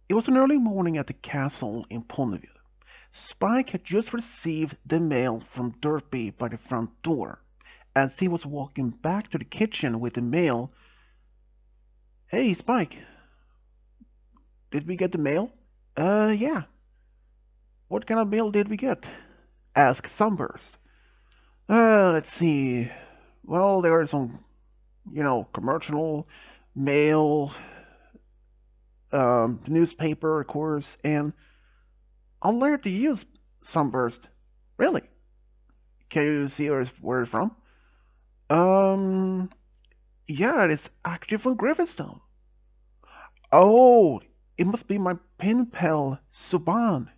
It was an early morning at the castle in Ponyville. Spike had just received the mail from Derpy by the front door. As he was walking back to the kitchen with the mail, "Hey, Spike, did we get the mail?" Yeah. What kind of mail did we get?" asked Sunburst. Let's see. Well, there are some, commercial, mail, newspaper, of course, and I'll learn to use Sunburst. Really? Can you see where it's from? Um, yeah, it's actually from Griffinstone. Oh, it must be my pen pal, Suban.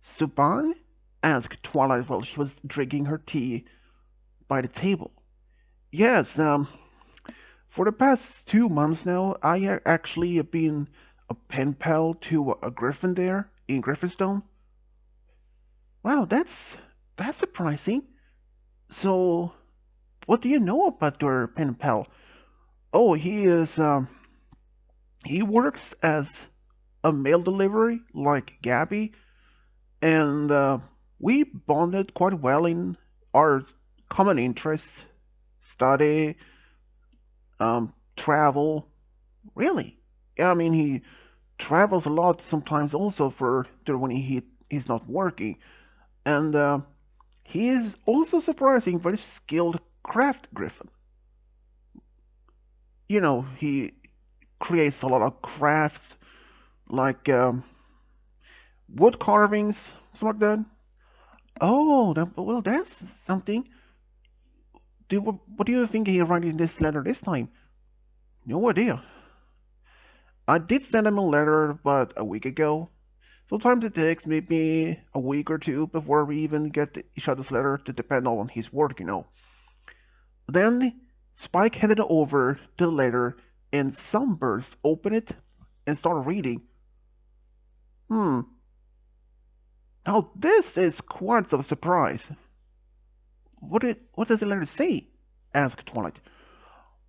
Suban? Asked Twilight while she was drinking her tea by the table. Yes, for the past 2 months now, I actually have been a pen pal to a griffin there in Griffinstone. Wow, that's surprising. So, what do you know about your pen pal? Oh, he works as a mail delivery like Gabby, and we bonded quite well in our common interests, study, travel. Really? Yeah, I mean, he travels a lot sometimes also for when he's not working, and he is also surprising very skilled craft griffin. He creates a lot of crafts like wood carvings, something like that. Oh, well, that's something. What do you think he wrote in this letter this time? No idea. I did send him a letter about a week ago. Sometimes it takes maybe a week or two before we even get each other's letter to depend on his work. Then Spike headed over the letter and Sunburst opened it and started reading. Hmm, now this is quite a surprise. What does the letter say? Asked Twilight.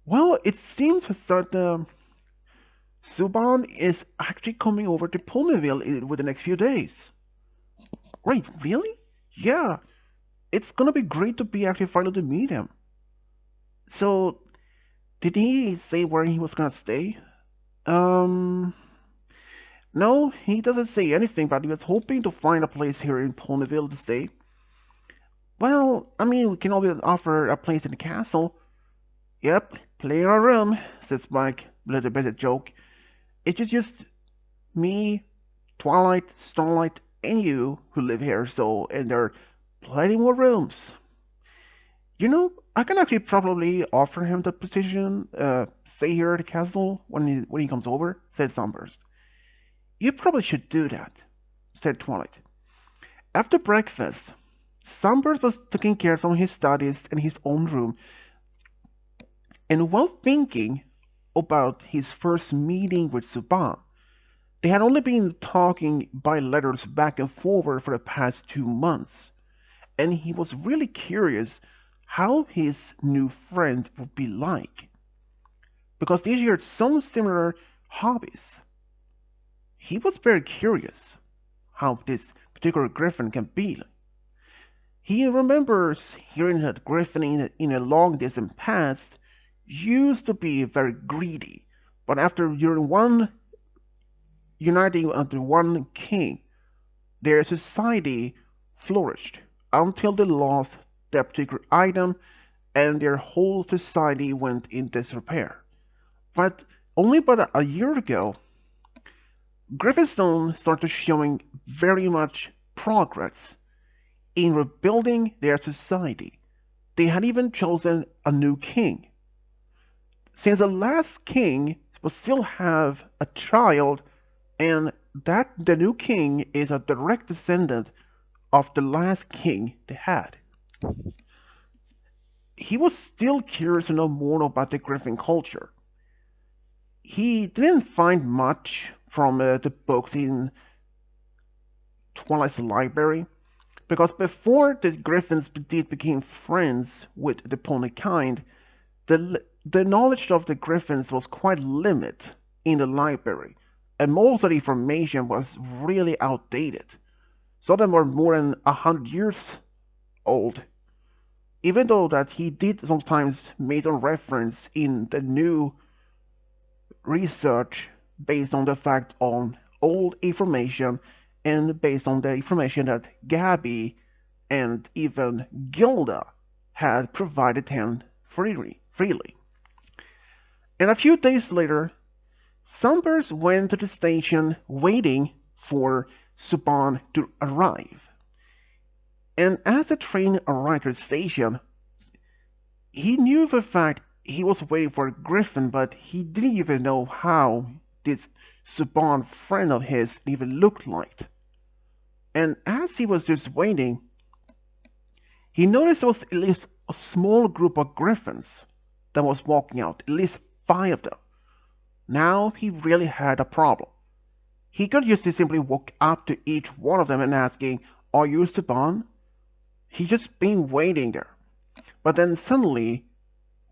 Well, it seems that Suban is actually coming over to Ponyville within the next few days. Wait, really? Yeah, it's gonna be great to be actually finally to meet him. So, did he say where he was gonna stay? Um, no, he doesn't say anything, but he was hoping to find a place here in Ponyville to stay. Well, I mean, we can always offer a place in the castle. Yep, play our room, said Spike, a little bit of a joke. It's just me, Twilight, Starlight, and you who live here, so, and there are plenty more rooms. I can actually probably offer him the position, stay here at the castle when he comes over, said Sunburst. You probably should do that, said Twilight. After breakfast, Sunburst was taking care of some of his studies in his own room, and while thinking about his first meeting with Suban, they had only been talking by letters back and forward for the past 2 months, and he was really curious how his new friend would be like, because they shared some similar hobbies. He was very curious how this particular griffin can be. He remembers hearing that griffin in a long distant past used to be very greedy, but after uniting under one king, their society flourished until they lost that particular item and their whole society went in disrepair. But only about a year ago, Griffinstone started showing very much progress in rebuilding their society. They had even chosen a new king. Since the last king will still have a child, and that the new king is a direct descendant of the last king they had. He was still curious to know more about the Griffin culture. He didn't find much from the books in Twilight's library, because before the Griffins did become friends with the Pony kind, the knowledge of the Griffins was quite limited in the library, and most of the information was really outdated. Some of them were more than 100 years old. Even though that he did sometimes make a reference in the new research based on the fact on old information and based on the information that Gabby and even Gilda had provided him freely. And a few days later, Sunburst went to the station waiting for Suban to arrive. And as the train arrived at the station, he knew for a fact he was waiting for Griffin, but he didn't even know how this Suban friend of his even looked like. And as he was just waiting, he noticed there was at least a small group of Griffins that was walking out, at least 5 of them. Now he really had a problem. He could just simply walk up to each one of them and asking, "Are you Suban?" He just been waiting there. But then suddenly,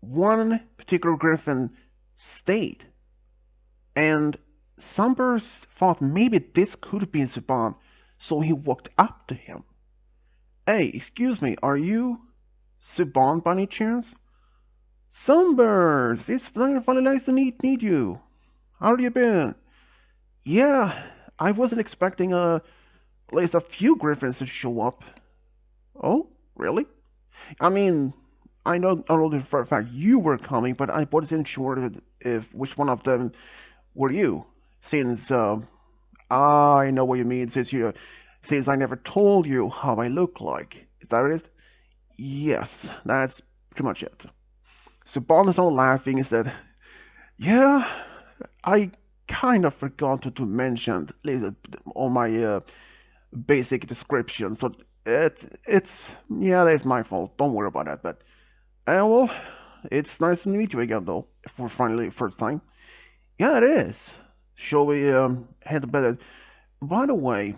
one particular Griffin stayed. And Sunburst thought maybe this could be Suban, so he walked up to him. "Hey, excuse me, are you Suban by any chance?" "Sunburst, it's finally nice to meet you. How have you been?" "Yeah, I wasn't expecting at least a few Griffins to show up." "Oh, really? I mean, I know for a fact you were coming, but I wasn't sure if which one of them were you, since I know what you mean. Since I never told you how I look like. Is that it?" "Yes, that's pretty much it." So Bond started laughing and said, "Yeah, I kind of forgot to mention on my basic description. So it's yeah, that's my fault. Don't worry about that. But well, it's nice to meet you again, though. For finally first time." "Yeah, it is. Shall we head better? By the way,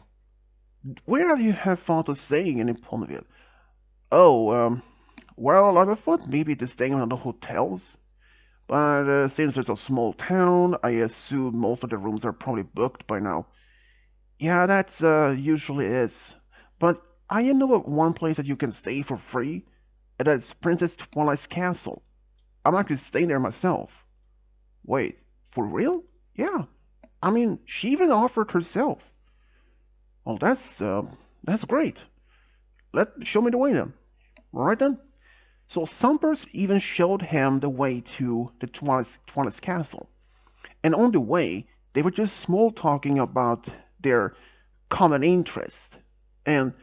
where do you have thought of staying in Ponyville?" "Oh, well, I thought maybe to staying in the hotels. But since it's a small town, I assume most of the rooms are probably booked by now." "Yeah, that's usually is. But I know of one place that you can stay for free, and that's Princess Twilight's castle. I'm actually staying there myself." "Wait, for real?" "Yeah. I mean, she even offered herself." "Well, that's great. Show me the way then." "All right then." So Sunburst even showed him the way to the Twilight's castle. And on the way, they were just small talking about their common interest. And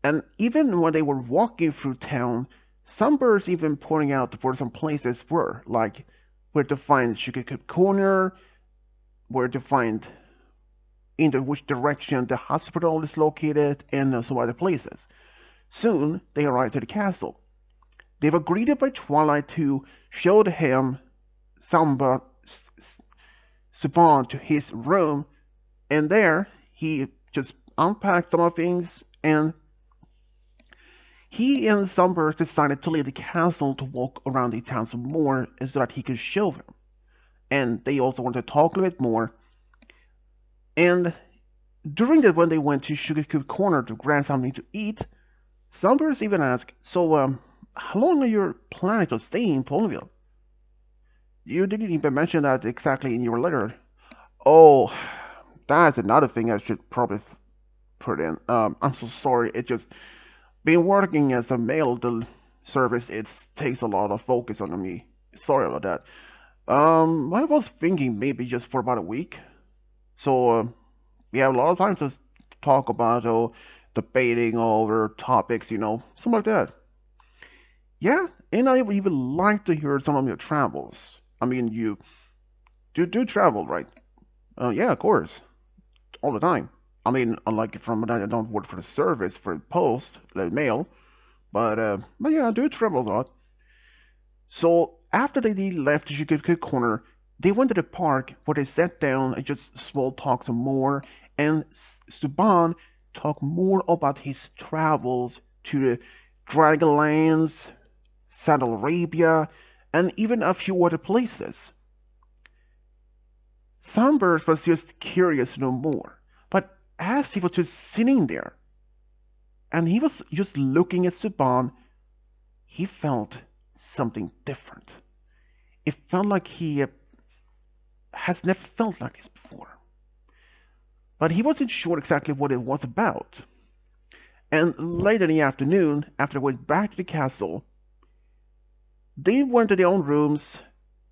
and even when they were walking through town, Sunburst even pointing out where some places were, like where to find Sugarcube Corner, where to find in which direction the hospital is located, and some other places. Soon they arrived at the castle. They were greeted by Twilight, who showed him Samba Suban to his room, and there he just unpacked some of things, and he and Sunburst decided to leave the castle to walk around the town some more so that he could show them. And they also wanted to talk a little bit more. And during that, when they went to Sugarcube Corner to grab something to eat, Sunburst even asked, "So, how long are you planning to stay in Ponyville?" "You didn't even mention that exactly in your letter." "Oh, that's another thing I should probably put in. I'm so sorry. It just been working as a mail service. It takes a lot of focus on me. Sorry about that. I was thinking maybe just for about a week. So we have a lot of time to talk about debating over topics, something like that." "Yeah, and I would even like to hear some of your travels. I mean, you do travel, right?" "Yeah, of course, all the time. I mean, unlike from that, I don't work for the service for post, the mail, but yeah, I do travel a lot." So after they left the Shikiki Corner, they went to the park where they sat down and just small talk some more, and Suban talked more about his travels to the Dragonlands, Saudi Arabia, and even a few other places. Sunburst was just curious to know more, but as he was just sitting there and he was just looking at Suban, he felt something different. It felt like he has never felt like this before. But he wasn't sure exactly what it was about. And later in the afternoon, after they went back to the castle, they went to their own rooms,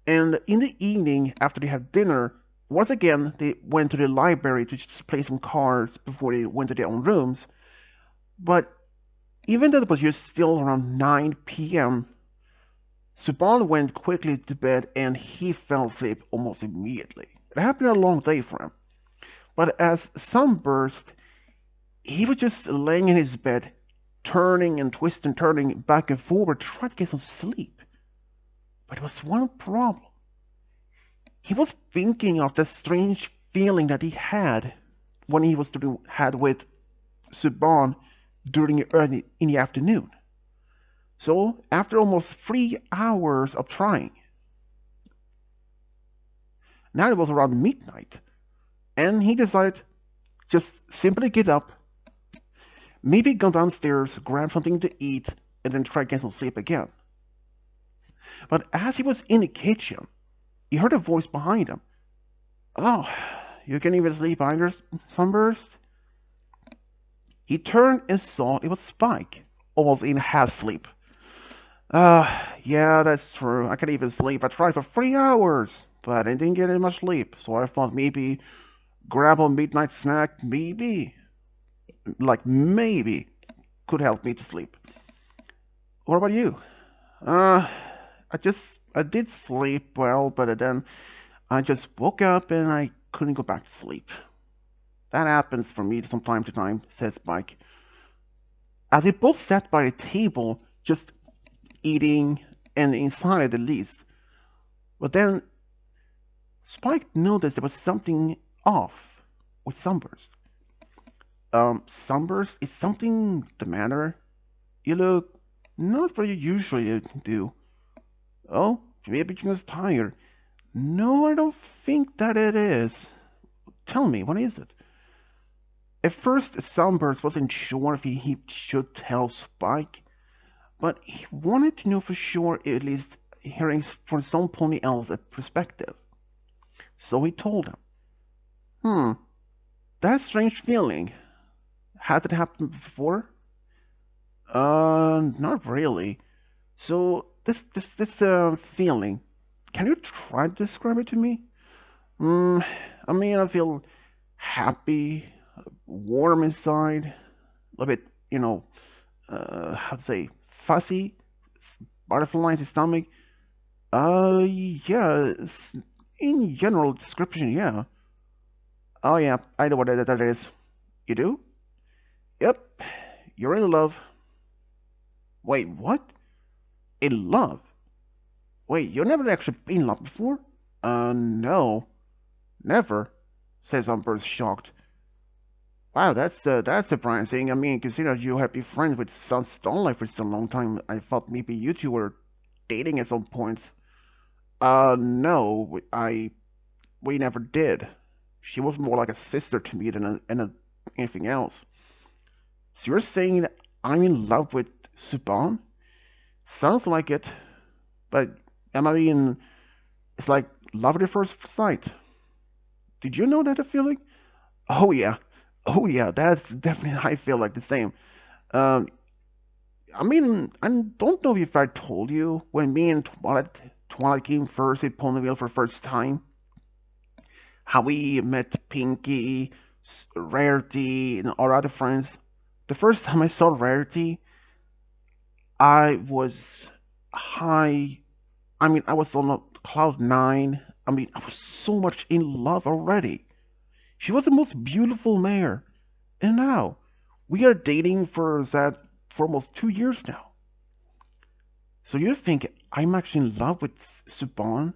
and in the evening, after they had dinner, once again they went to the library to just play some cards before they went to their own rooms. But even though it was just still around 9 p.m., Suban went quickly to bed and he fell asleep almost immediately. It had been a long day for him. But as Sunburst, he was just laying in his bed, turning and twisting, turning back and forward, trying to get some sleep. But there was one problem. He was thinking of the strange feeling that he had when he had with Suban during early in the afternoon. So after almost 3 hours of trying, now it was around midnight, and he decided just simply get up, maybe go downstairs, grab something to eat, and then try to get some sleep again. But as he was in the kitchen, he heard a voice behind him. "Oh, you can even sleep either, Sunburst?" He turned and saw it was Spike, almost in half sleep. Yeah, that's true. I can even sleep. I tried for 3 hours, but I didn't get any much sleep, so I thought maybe grab a midnight snack, maybe, could help me to sleep. What about you? Uh, I did sleep well, but then I just woke up and I couldn't go back to sleep. That happens for me from time to time, said Spike. As they both sat by the table, just eating and inside at least. But then Spike noticed there was something off with Sunburst. Sunburst, is something the matter? You look not what you usually do. Oh, maybe you're just tired. No, I don't think that it is. Tell me, what is it? At first, Sunburst wasn't sure if he should tell Spike, but he wanted to know for sure, at least hearing from somebody else's perspective. So he told him, that strange feeling, has it happened before? Not really. So this feeling, can you try to describe it to me? I mean, I feel happy, warm inside, a little bit, how to say, fuzzy, butterflies in the stomach. Yeah, in general description, yeah. Oh yeah, I know what that is. You do? Yep, you're in love. Wait, what? In love? Wait, you never actually been in love before? No, never, says Umber's shocked. Wow, that's surprising. I mean, consider you have been friends with Sun Starlight for so long time. I thought maybe you two were dating at some point. No, we never did. She was more like a sister to me than anything else. So you're saying that I'm in love with Suban? Sounds like it, but am I being? It's like love at first sight. Did you know that feeling? Oh yeah, oh yeah. That's definitely I feel like the same. Um, I mean, I don't know if I told you when me and Twilight came first at Ponyville for the first time. How we met Pinky, Rarity, and our other friends. The first time I saw Rarity, I was high. I mean, I was on a cloud nine. I mean, I was so much in love already. She was the most beautiful mare. And now, we are dating for almost 2 years now. So you think I'm actually in love with Suban?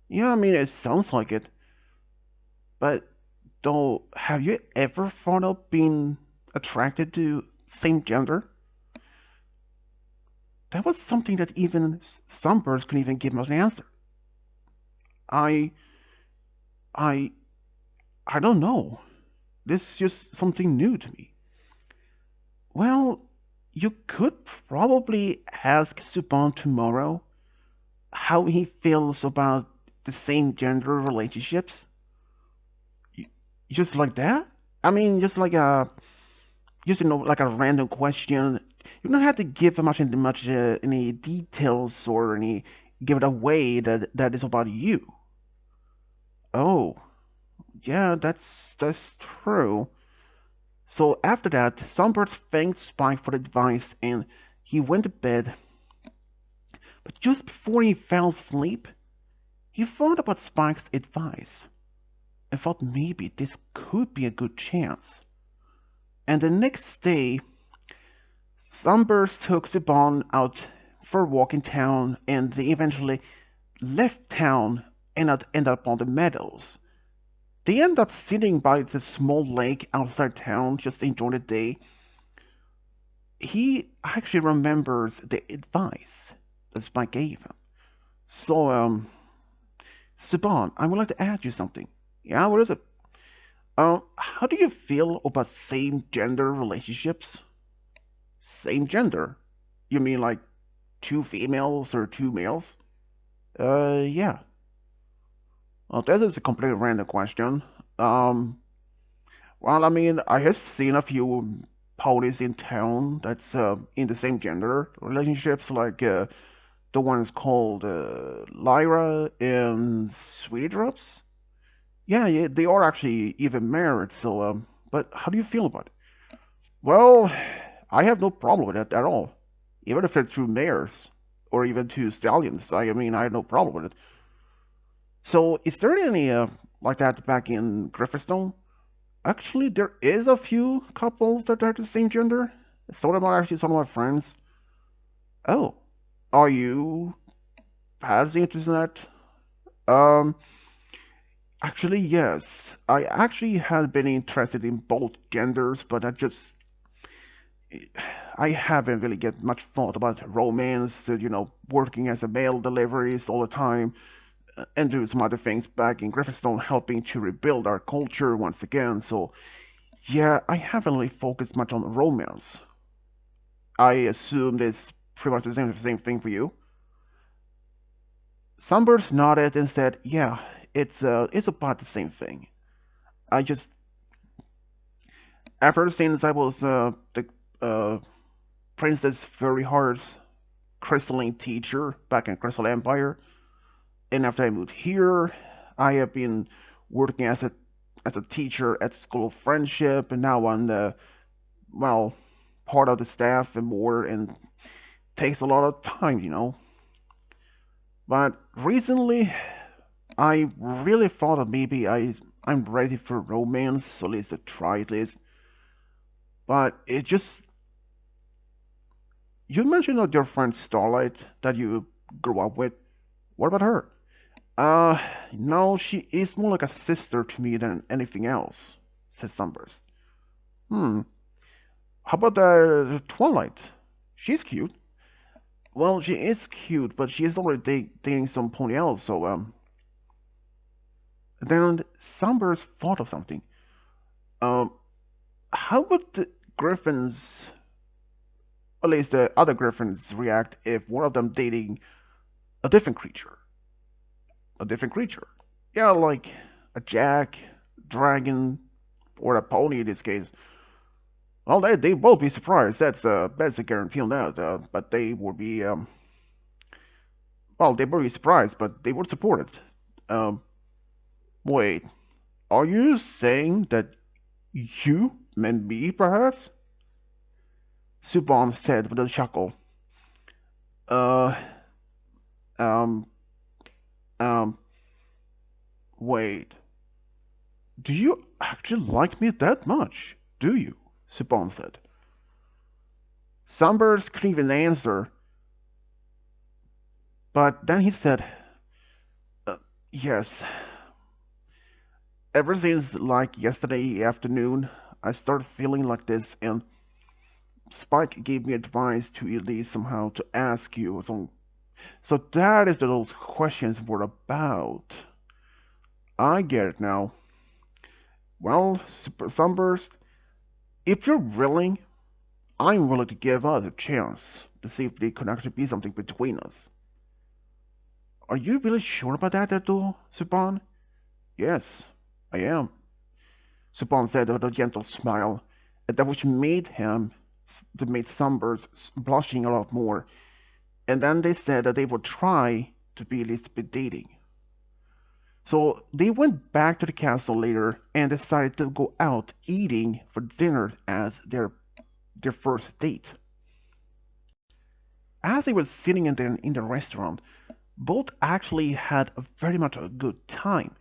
Yeah, I mean, it sounds like it. But though, have you ever thought of being attracted to same gender? That was something that even some birds couldn't even give us an answer. I I I don't know. This is just something new to me. Well, you could probably ask Suban tomorrow how he feels about the same gender relationships. Y- Just like that? I mean, just like a random question. You don't have to give much any details or any give it away that is about you. Oh, yeah, that's true. So after that, Sunburst thanked Spike for the advice and he went to bed. But just before he fell asleep, he thought about Spike's advice and thought maybe this could be a good chance. And the next day, Sunburst took Saban out for a walk in town and they eventually left town and ended up on the meadows. They end up sitting by the small lake outside town, just enjoying the day. He actually remembers the advice that Spike gave him. So, Saban, I would like to ask you something. Yeah, what is it? How do you feel about same gender relationships? Same gender? You mean like two females or two males? Yeah. Well, that is a completely random question. Um, well, I mean, I have seen a few parties in town that's in the same gender relationships, like the ones called Lyra and Sweetie Drops. Yeah, yeah, they are actually even married. So, but how do you feel about it? Well, I have no problem with it at all. Even if it's two mares or even two stallions, I mean, I have no problem with it. So, is there any like that back in Grifferstone? Actually, there is a few couples that are the same gender. Some of them are actually some of my friends. Oh, are you perhaps interested in that? Um, Actually, yes. I actually had been interested in both genders, but I haven't really get much thought about romance, working as a mail deliveries all the time, and do some other things back in Griffinstone, helping to rebuild our culture once again. So, yeah, I haven't really focused much on romance. I assume it's pretty much the same thing for you. Sunburst nodded and said, "Yeah, it's about the same thing. I just ever since I was the uh, Princess Fairy Heart's crystalline teacher back in Crystal Empire, and after I moved here, I have been working as a teacher at School of Friendship, and now I'm the well part of the staff and more, and takes a lot of time. But recently, I really thought that maybe I'm ready for romance, at least to try at least. But it just you mentioned that your friend Starlight that you grew up with. What about her? Uh, no, she is more like a sister to me than anything else, said Sunburst. Hmm. How about Twilight? She's cute. Well, she is cute, but she is already dating somebody else, so, Then Sunburst thought of something. Um, how would the Griffins, at least the other Griffins, react if one of them dating a different creature? A different creature. Yeah, like a jack, dragon, or a pony in this case. Well, they will be surprised. That's a guarantee on that. But they would be well, they will be surprised, but they would support it. Um, Wait, are you saying that you meant me, perhaps? Subon said with a chuckle. Uh, um, um, wait. Do you actually like me that much? Do you? Subon said. Sunburst couldn't even answer, but then he said, uh, yes. Ever since like yesterday afternoon, I started feeling like this, and Spike gave me advice to at least somehow to ask you. So that is what those questions were about. I get it now. Well, Sunburst, if you're willing, I'm willing to give us a chance to see if there could actually be something between us. Are you really sure about that, though, Suban? Yes, I am. Suban said with a gentle smile, and that which made Sunburst blushing a lot more. And then they said that they would try to be at least be dating. So they went back to the castle later and decided to go out eating for dinner as their first date. As they were sitting in the restaurant, both actually had a very much a good time.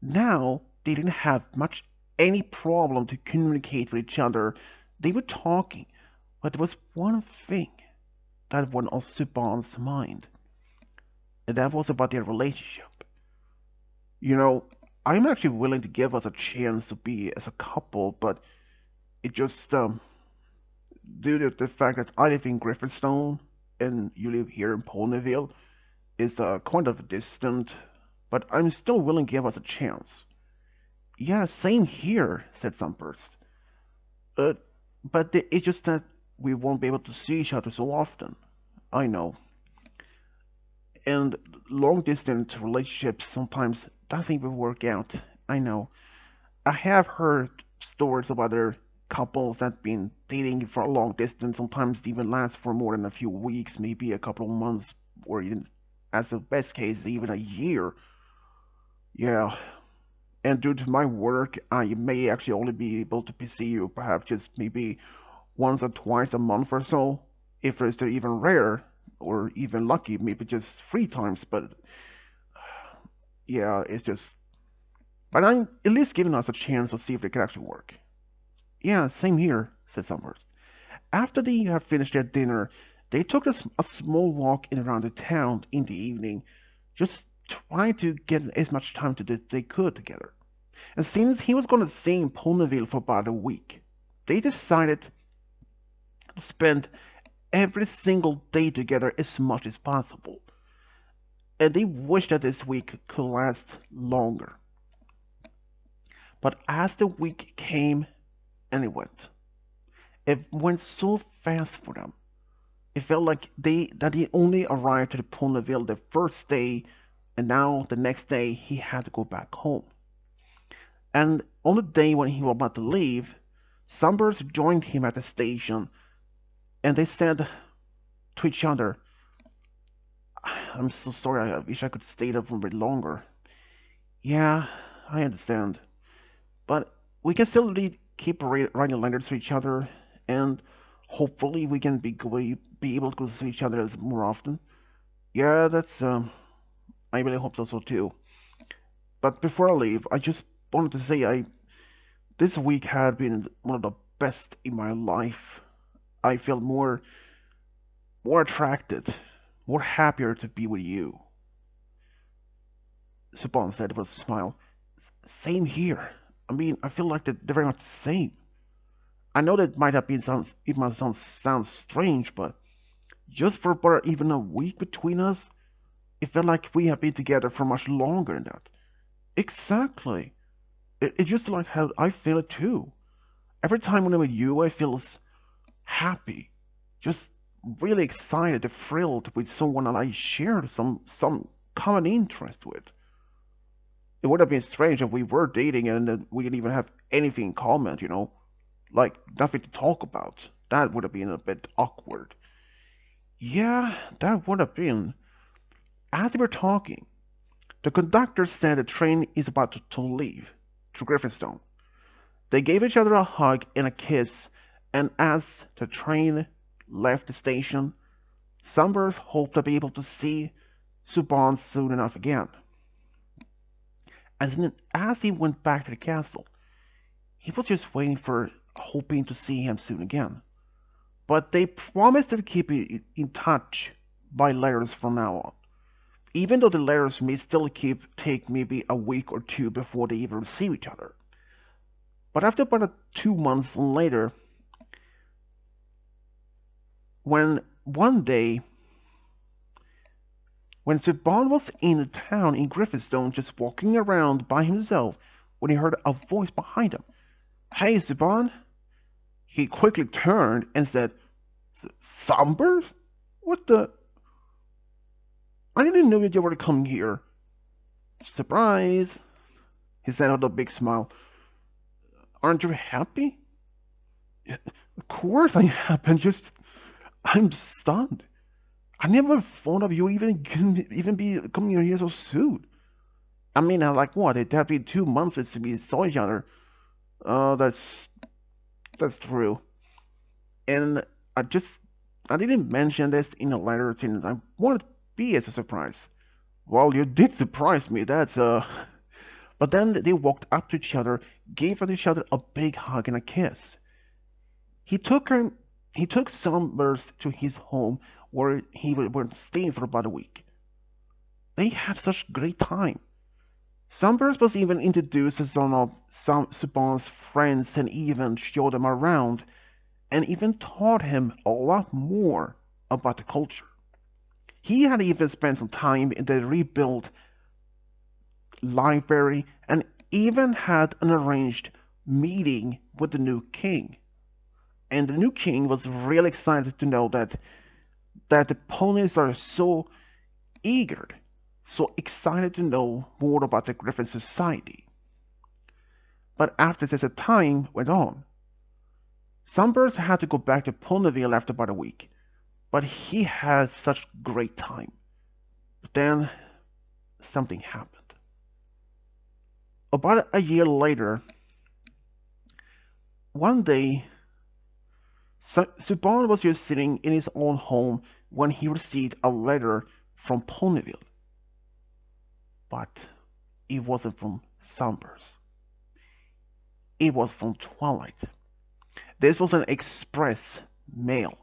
Now they didn't have much any problem to communicate with each other. They were talking, but there was one thing that went on Suban's mind, and that was about their relationship. You know, I'm actually willing to give us a chance to be as a couple, but it just due to the fact that I live in Griffinstone and you live here in Ponyville, is quite of distant, but I'm still willing to give us a chance. Yeah, same here, said Sunburst. Uh, but it's just that we won't be able to see each other so often. I know. And long distance relationships sometimes doesn't even work out. I know. I have heard stories of other couples that been dating for a long distance, sometimes even last for more than a few weeks, maybe a couple of months, or even, as the best case, even a year. Yeah, and due to my work, I may actually only be able to see you perhaps just maybe once or twice a month or so, if it's even rare, or even lucky, maybe just 3 times, but yeah, it's just. But I'm at least giving us a chance to see if it can actually work. Yeah, same here, said Summers. After they had finished their dinner, they took a small walk in around the town in the evening, just trying to get as much time to they could together. And since he was going to stay in Ponyville for about a week, they decided to spend every single day together as much as possible. And they wished that this week could last longer. But as the week came and it went so fast for them. It felt like they only arrived to the Ponyville the first day, and now the next day he had to go back home. And on the day when he was about to leave, Sunburst joined him at the station, and they said to each other, "I'm so sorry. I wish I could stay there for a bit longer." Yeah, I understand, but we can still keep writing letters to each other, and hopefully we can be able to go see each other more often. Yeah, that's I really hope so too. But before I leave, I just wanted to say this week had been one of the best in my life. I feel more attracted, more happier to be with you. Supon said with a smile. Same here. I mean, I feel like they're very much the same. I know that it might sound strange, but just for about even a week between us, it felt like we have been together for much longer than that. Exactly. It's just like how I feel it too. Every time when I'm with you, I feel happy, just really excited, thrilled with someone that I share some common interest with. It would have been strange if we were dating and we didn't even have anything in common, like nothing to talk about. That would have been a bit awkward. Yeah, that would have been. As they were talking, the conductor said the train is about to leave to Griffinstone. They gave each other a hug and a kiss, and as the train left the station, Sunburst hoped to be able to see Suban soon enough again. As he went back to the castle, he was just hoping to see him soon again. But they promised to keep in touch by letters from now on, even though the letters may still take maybe a week or two before they even receive each other. But after about 2 months later, when one day, When Suban was in town in Griffinstone just walking around by himself when he heard a voice behind him. Hey, Suban! He quickly turned and said, Sunburst? What the? I didn't know that you were coming here. Surprise, he said with a big smile. Aren't you happy? Of course I'm happy. I'm stunned. I never thought of you even be coming here so soon. I mean, like what? It had been 2 months since we saw each other. Uh, that's that's true. And I just I didn't mention this in a letter since I wanted to be as a surprise. Well, you did surprise me. That's. But then they walked up to each other, gave each other a big hug and a kiss. He took her. He took Sunburst to his home where he was staying for about a week. They had such a great time. Sunburst was even introduced to some of Suban's friends and even showed them around and even taught him a lot more about the culture. He had even spent some time in the rebuilt library and even had an arranged meeting with the new king. And the new king was really excited to know that the ponies are so eager, so excited to know more about the Griffin Society. But after this time went on, Sunburst had to go back to Ponyville after about a week, but he had such great time. But then something happened. About a year later, one day, Suban was just sitting in his own home when he received a letter from Ponyville. But it wasn't from Sunburst. It was from Twilight. This was an express mail.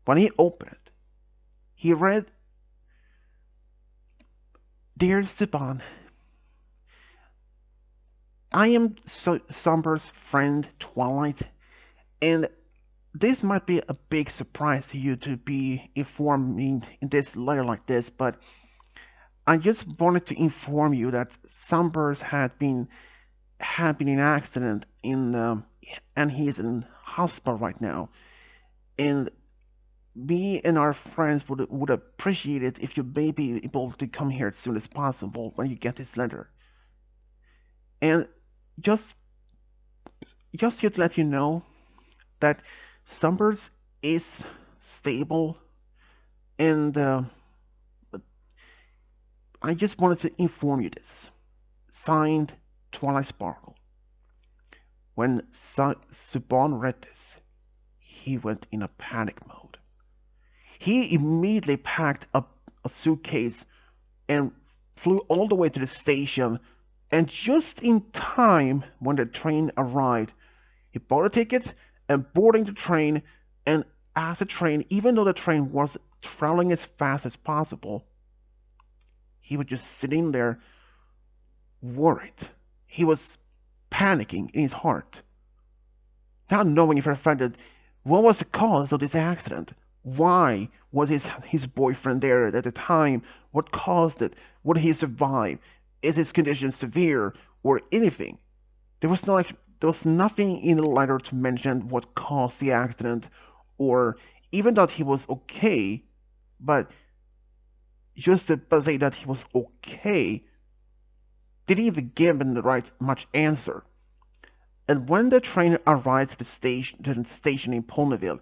When he opened it, he read, Dear Suban, I am Sunburst's friend Twilight, and this might be a big surprise to you to be informing in this letter like this, but I just wanted to inform you that Sunburst had been in an accident and he is in hospital right now. And me and our friends would appreciate it if you may be able to come here as soon as possible when you get this letter. And just to let you know that Sunburst is stable, and I just wanted to inform you this. Signed, Twilight Sparkle. When Suban read this, he went in a panic mode. He immediately packed up a suitcase and flew all the way to the station, and just in time when the train arrived, he bought a ticket and boarding the train, and as the train, even though the train was traveling as fast as possible, he was just sitting there worried. He was panicking in his heart, not knowing for a fact that what was the cause of this accident. Why was his boyfriend there at the time? What caused it? Would he survive? Is his condition severe or anything? There was nothing in the letter to mention what caused the accident, or even that he was okay. But just to say that he was okay didn't even give him the right much answer. And when the train arrived to the station in Ponyville,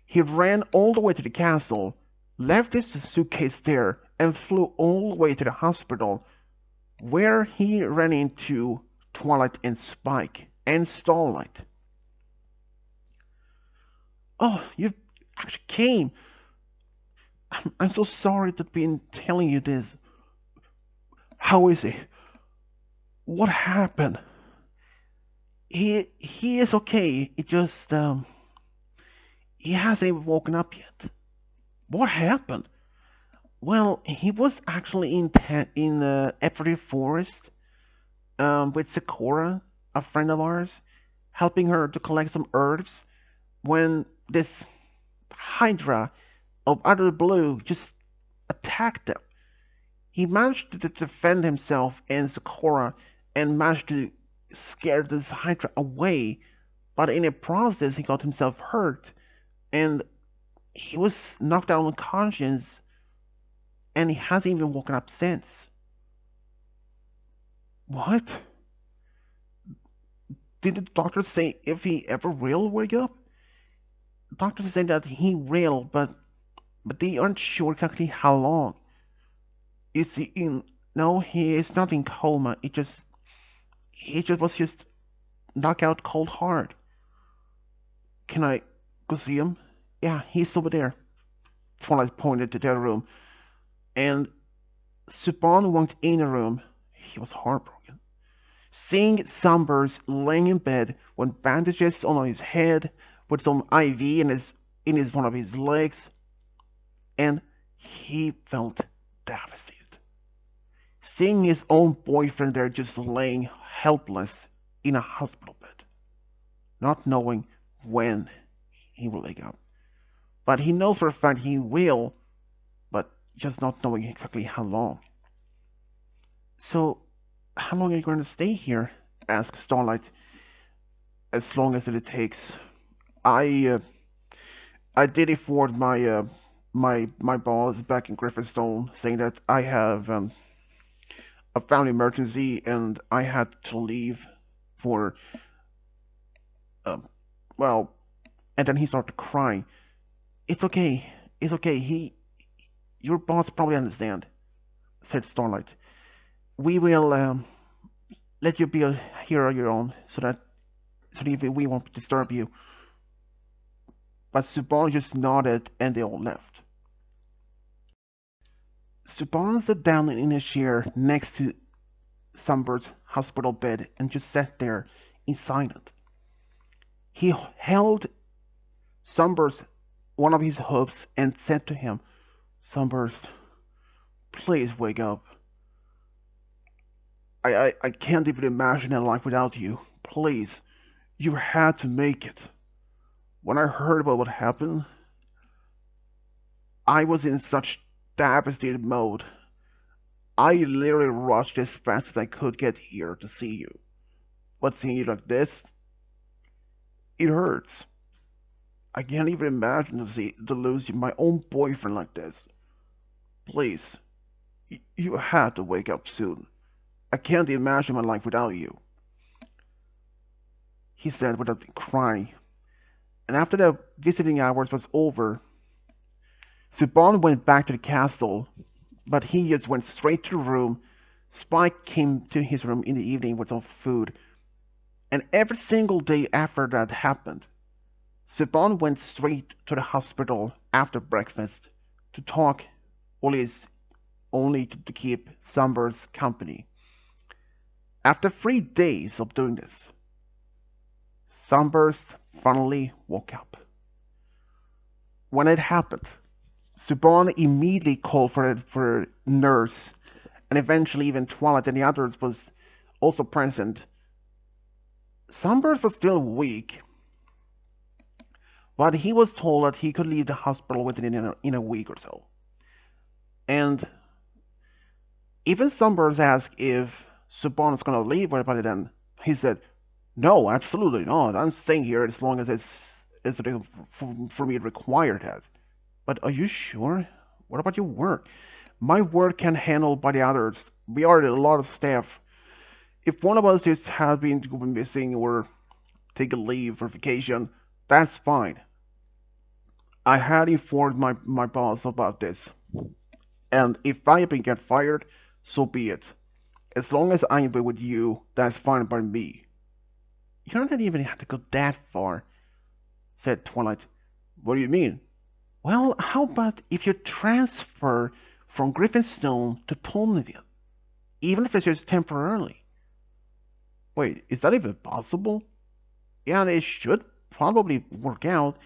he ran all the way to the castle, left his suitcase there, and flew all the way to the hospital, where he ran into Twilight and Spike and Starlight. Oh, you actually came. I'm so sorry to be telling you this. How is he? What happened? He is okay. It just he hasn't woken up yet. What happened? Well, he was actually in Ephrata Forest with Sakura, a friend of ours, helping her to collect some herbs when this Hydra out of the blue just attacked them. He managed to defend himself and Sakura and managed to scare this Hydra away, but in the process he got himself hurt and he was knocked out unconscious and he hasn't even woken up since. What? Did the doctor say if he ever will wake up? The doctor said that he will, but they aren't sure exactly how long. Is he in? No, he is not in coma. He just was just knocked out cold hard. Can I go see him? Yeah, he's over there. Twilight pointed to their room, and Suban walked in the room. He was heartbroken. Seeing Sunburst laying in bed with bandages on his head, with some IV in his one of his legs, and he felt devastated. Seeing his own boyfriend there just laying helpless in a hospital bed, not knowing when he will wake up. But he knows for a fact he will, but just not knowing exactly how long. So, how long are you going to stay here? Asked Starlight. As long as it takes. I did inform my boss back in Griffinstone saying that I have a family emergency and I had to leave for um, well, and then he started crying. It's okay. It's okay. Your boss probably understand, said Starlight. We will let you be here on your own, so that we won't disturb you. But Suban just nodded, and they all left. Suban sat down in a chair next to Sunburst's hospital bed and just sat there in silence. He held Sunburst one of his hooves and said to him, Sunburst, please wake up. I can't even imagine a life without you. Please, you had to make it. When I heard about what happened, I was in such devastated mode. I literally rushed as fast as I could get here to see you. But seeing you like this, it hurts. I can't even imagine to lose my own boyfriend like this. Please, you had to wake up soon. I can't imagine my life without you, he said without crying. And after the visiting hours was over, Suban went back to the castle, but he just went straight to the room. Spike came to his room in the evening with some food, and every single day after that happened, Suban went straight to the hospital after breakfast to talk, only to keep Sunburst's company. After 3 days of doing this, Sunburst finally woke up. When it happened, Suban immediately called for a nurse, and eventually even Twilight and the others was also present. Sunburst was still weak, but he was told that he could leave the hospital within in a week or so. And even Sunburst asked if Suban is going to leave by then. He said, no, absolutely not. I'm staying here as long as it's for me required that. But are you sure? What about your work? My work can handle by the others. We are a lot of staff. If one of us just has been missing or take a leave for vacation, that's fine. I had informed my boss about this. And if I get fired, so be it. As long as I'm with you, that's fine by me. You don't even have to go that far, said Twilight. What do you mean? Well, how about if you transfer from Griffinstone to Ponyville, even if it's just temporarily? Wait, is that even possible? Yeah, it should probably work out.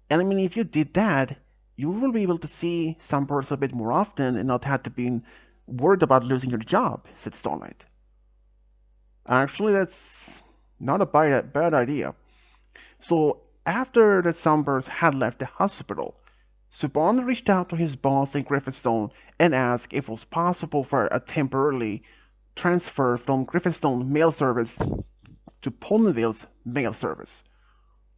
And I mean, if you did that, you will be able to see Sunburst a bit more often and not have to be worried about losing your job, said Starlight. Actually, that's not a bad idea. So, after the Sunburst had left the hospital, Suban reached out to his boss in Griffinstone and asked if it was possible for a temporarily transfer from Griffinstone mail service to Ponyville's mail service,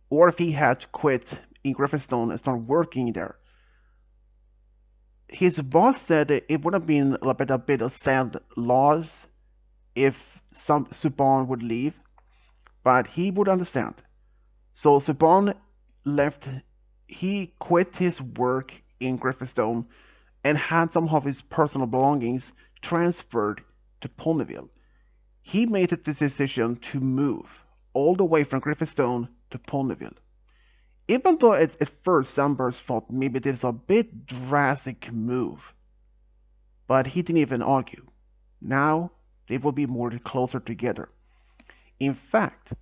or if he had to quit in Griffinstone and start working there. His boss said that it would have been a bit of sad loss if some Suban would leave, but he would understand. So Suban left. He quit his work in Griffinstone and had some of his personal belongings transferred to Ponyville. He made the decision to move all the way from Griffinstone to Ponyville. Even though at first Sunburst thought maybe this was a bit drastic move, but he didn't even argue. Now they will be more closer together. In fact,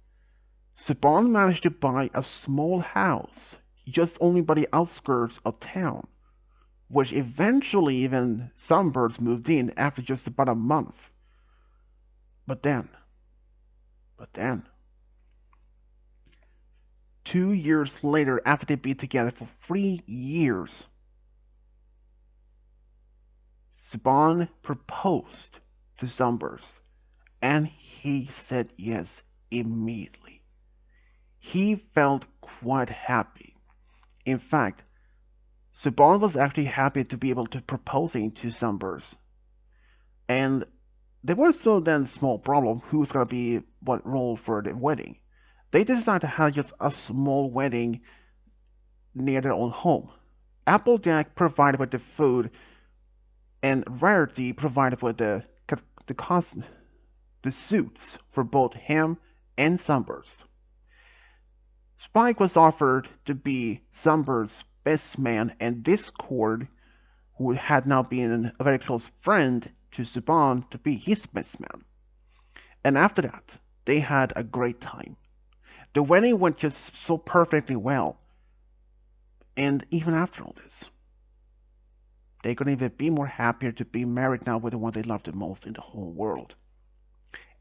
Saban managed to buy a small house just only by the outskirts of town, which eventually even Sunburst moved in after just about a month. But then, but then, 2 years later, after they'd been together for 3 years, Saban proposed to Sunburst, and he said yes immediately. He felt quite happy. In fact, Saban was actually happy to be able to proposing to Sunburst. And there was still then a small problem who's gonna be what role for the wedding. They decided to have just a small wedding near their own home. Applejack provided with the food, and Rarity provided with the cost, the suits for both him and Sunburst. Spike was offered to be Sunburst's best man, and Discord, who had now been a very close friend to Suban, to be his best man. And after that, they had a great time. The wedding went just so perfectly well. And even after all this, they couldn't even be more happier to be married now with the one they loved the most in the whole world.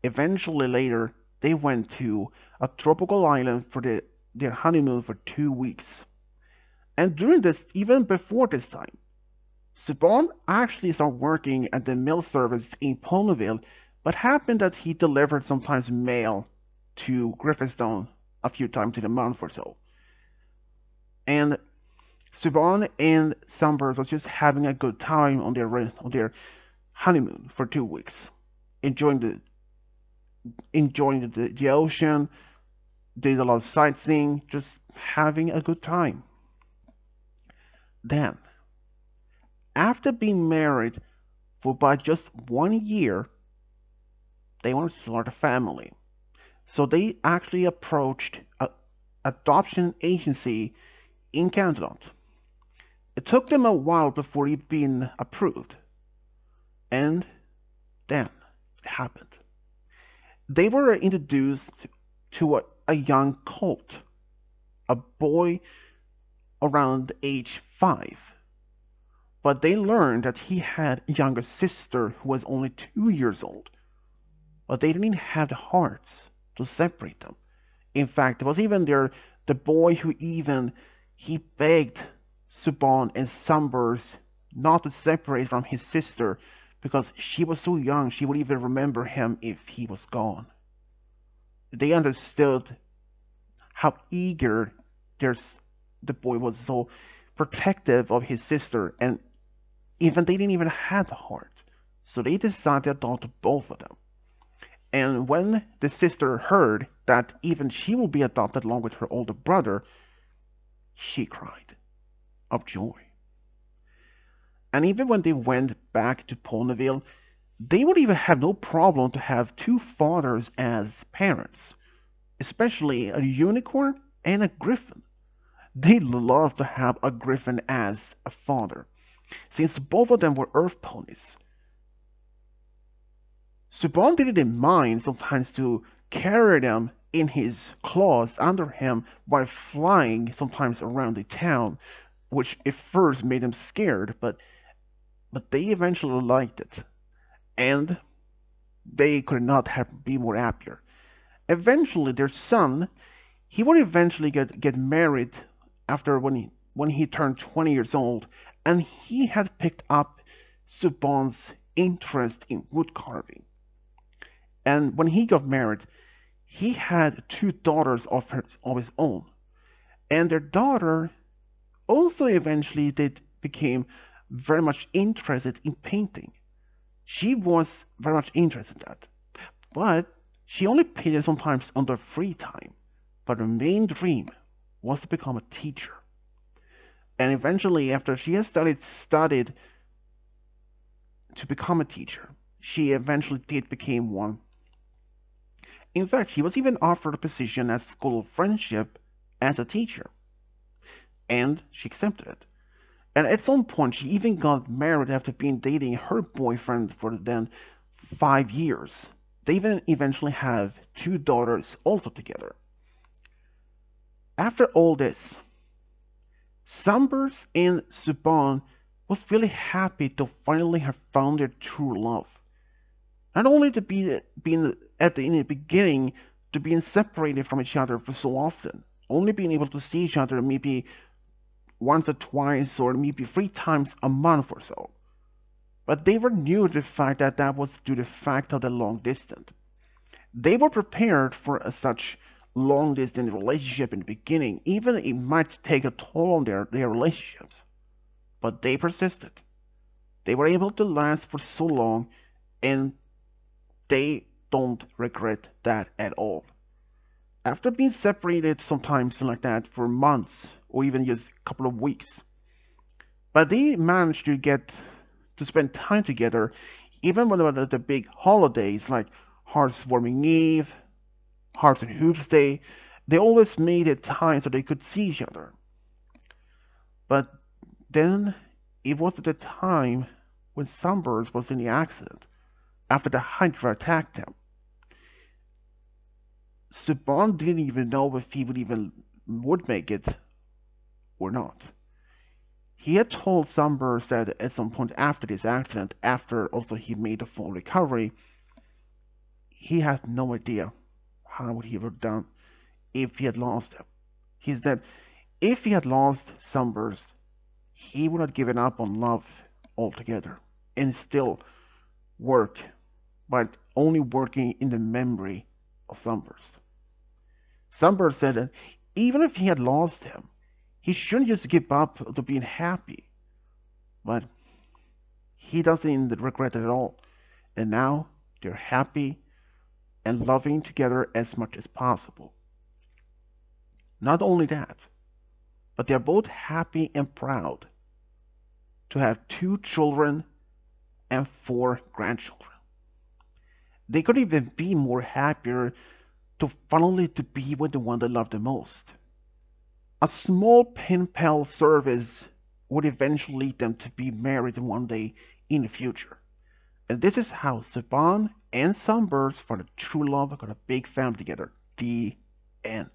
Eventually later, they went to a tropical island for their honeymoon for 2 weeks. And during this, even before this time, Saban actually started working at the mail service in Ponyville, but happened that he delivered sometimes mail to Griffinstone a few times in a month or so. And Saban and Sunburst was just having a good time on their honeymoon for 2 weeks, enjoying the ocean, did a lot of sightseeing, just having a good time. Then, after being married for about just 1 year, they wanted to start a family. So they actually approached an adoption agency in Canada. It took them a while before it'd been approved. And then it happened. They were introduced to a young colt, a boy around age 5. But they learned that he had a younger sister who was only 2 years old. But they didn't have the hearts to separate them. In fact, it was even the boy who he begged Suban and Sunburst not to separate from his sister because she was so young she would even remember him if he was gone. They understood how eager the boy was, so protective of his sister, and even they didn't even have the heart. So they decided to adopt both of them. And when the sister heard that even she will be adopted along with her older brother, she cried of joy. And even when they went back to Ponyville, they would even have no problem to have two fathers as parents, especially a unicorn and a griffin. They'd love to have a griffin as a father, since both of them were earth ponies. Suban didn't mind sometimes to carry them in his claws under him while flying sometimes around the town, which at first made them scared, but they eventually liked it, and they could not have been more happier. Eventually, their son, he would eventually get married after when he turned 20 years old, and he had picked up Suban's interest in wood carving. And when he got married, he had two daughters of his own. And their daughter also eventually did became very much interested in painting. She was very much interested in that. But she only painted sometimes on their free time. But her main dream was to become a teacher. And eventually, after she had studied to become a teacher, she eventually did become one. In fact, she was even offered a position at School of Friendship as a teacher, and she accepted it. And at some point, she even got married after being dating her boyfriend for then 5 years. They even eventually have two daughters also together. After all this, Sunburst and Suban was really happy to finally have found their true love. Not only to be being in the beginning to being separated from each other for so often, only being able to see each other maybe once or twice or maybe 3 times a month or so. But they were new to the fact that that was due to the fact of the long distance. They were prepared for such long distance relationship in the beginning, even it might take a toll on their relationships. But they persisted. They were able to last for so long, and they don't regret that at all. After being separated sometimes like that for months or even just a couple of weeks, but they managed to get to spend time together even when there were the big holidays like Heartswarming Eve, Hearts and Hoops Day. They always made it time so they could see each other. But then it was at the time when Sunburst was in the accident after the Hydra attacked him. Suban didn't even know if he would make it or not. He had told Sunburst that at some point after this accident, after also he made a full recovery, he had no idea how would he have done if he had lost him. He said if he had lost Sunburst, he would have given up on love altogether and still work, but only working in the memory of Sunburst. Sunburst said that even if he had lost him, he shouldn't just give up to being happy. But he doesn't regret it at all. And now they're happy and loving together as much as possible. Not only that, but they're both happy and proud to have 2 children and 4 grandchildren. They could even be more happier to finally to be with the one they love the most. A small pen pal service would eventually lead them to be married one day in the future. And this is how Suban and Sunburst found a true love and got a big family together. The end.